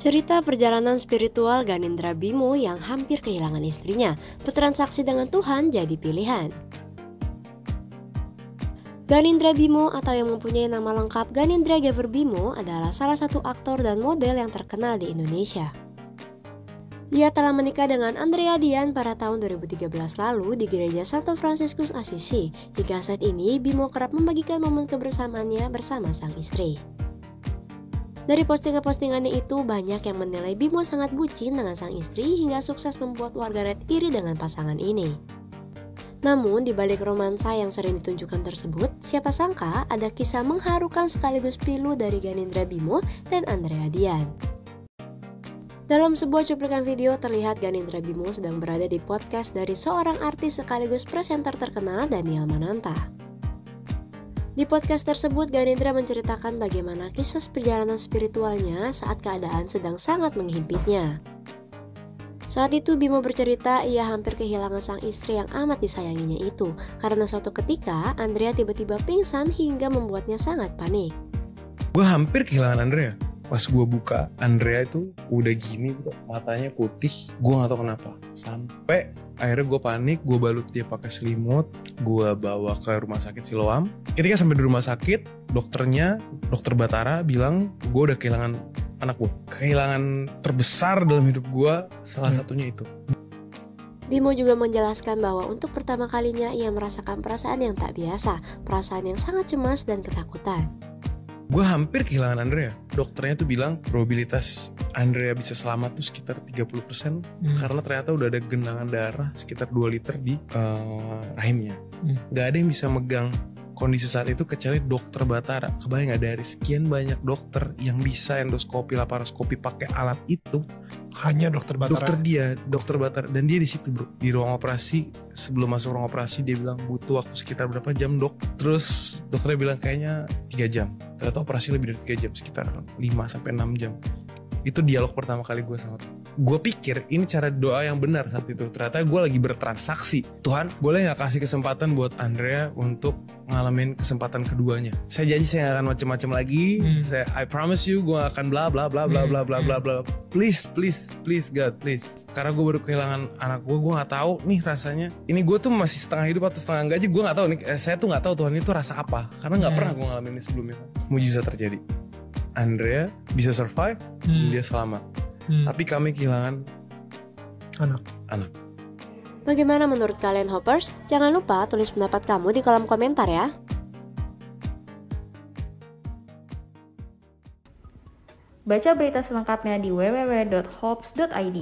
Cerita perjalanan spiritual Ganindra Bimo yang hampir kehilangan istrinya, bertransaksi dengan Tuhan jadi pilihan. Ganindra Bimo atau yang mempunyai nama lengkap Ganindra Gaver Bimo adalah salah satu aktor dan model yang terkenal di Indonesia. Ia telah menikah dengan Andrea Dian pada tahun 2013 lalu di gereja Santo Fransiskus Assisi. Hingga saat ini, Bimo kerap membagikan momen kebersamaannya bersama sang istri. Dari postingan-postingannya itu, banyak yang menilai Bimo sangat bucin dengan sang istri hingga sukses membuat warganet iri dengan pasangan ini. Namun, di balik romansa yang sering ditunjukkan tersebut, siapa sangka ada kisah mengharukan sekaligus pilu dari Ganindra Bimo dan Andrea Dian. Dalam sebuah cuplikan video terlihat Ganindra Bimo sedang berada di podcast dari seorang artis sekaligus presenter terkenal Daniel Mananta. Di podcast tersebut, Ganindra menceritakan bagaimana kisah perjalanan spiritualnya saat keadaan sedang sangat menghimpitnya. Saat itu Bimo bercerita ia hampir kehilangan sang istri yang amat disayanginya itu karena suatu ketika Andrea tiba-tiba pingsan hingga membuatnya sangat panik. Gue hampir kehilangan Andrea. Pas gue buka, Andrea itu udah gini, matanya putih. Gue gak tahu kenapa. Sampai akhirnya gue panik, gue balut dia pakai selimut, gue bawa ke rumah sakit Siloam. Ketika sampai di rumah sakit, dokter Batara bilang gue udah kehilangan anak gue. Kehilangan terbesar dalam hidup gue, salah satunya itu. Bimo juga menjelaskan bahwa untuk pertama kalinya ia merasakan perasaan yang tak biasa, perasaan yang sangat cemas dan ketakutan. Gue hampir kehilangan Andrea. Dokternya tuh bilang probabilitas Andrea bisa selamat tuh sekitar 30% karena ternyata udah ada genangan darah sekitar 2 liter di rahimnya. Gak ada yang bisa megang kondisi saat itu kecuali dokter Batara. Kebayang gak dari sekian banyak dokter yang bisa endoskopi, laparoskopi pakai alat itu, hanya dokter Batara. Dokter Batara, dan dia di situ bro, di ruang operasi. Sebelum masuk ruang operasi dia bilang butuh waktu sekitar berapa jam dok. Terus dokternya bilang kayaknya 3 jam. Ternyata operasi lebih dari 3 jam, sekitar 5-6 jam. Itu dialog pertama kali gue sama Tuhan. Gue pikir ini cara doa yang benar saat itu. Ternyata gue lagi bertransaksi. Tuhan, boleh gak kasih kesempatan buat Andrea untuk ngalamin kesempatan keduanya? Saya janji saya gak akan macem-macem lagi. I promise you gue akan bla bla bla bla bla bla bla bla. Please God, please. Karena gue baru kehilangan anak gue gak tahu nih rasanya. Ini gue tuh masih setengah hidup atau setengah enggak aja. Gue gak tahu nih. Saya tuh gak tahu Tuhan itu rasa apa. Karena gak pernah gue ngalamin ini sebelumnya. Mujizat terjadi. Andrea bisa survive, dia selamat. Tapi kami kehilangan anak. Bagaimana menurut kalian Hoppers? Jangan lupa tulis pendapat kamu di kolom komentar ya. Baca berita selengkapnya di www.hops.id.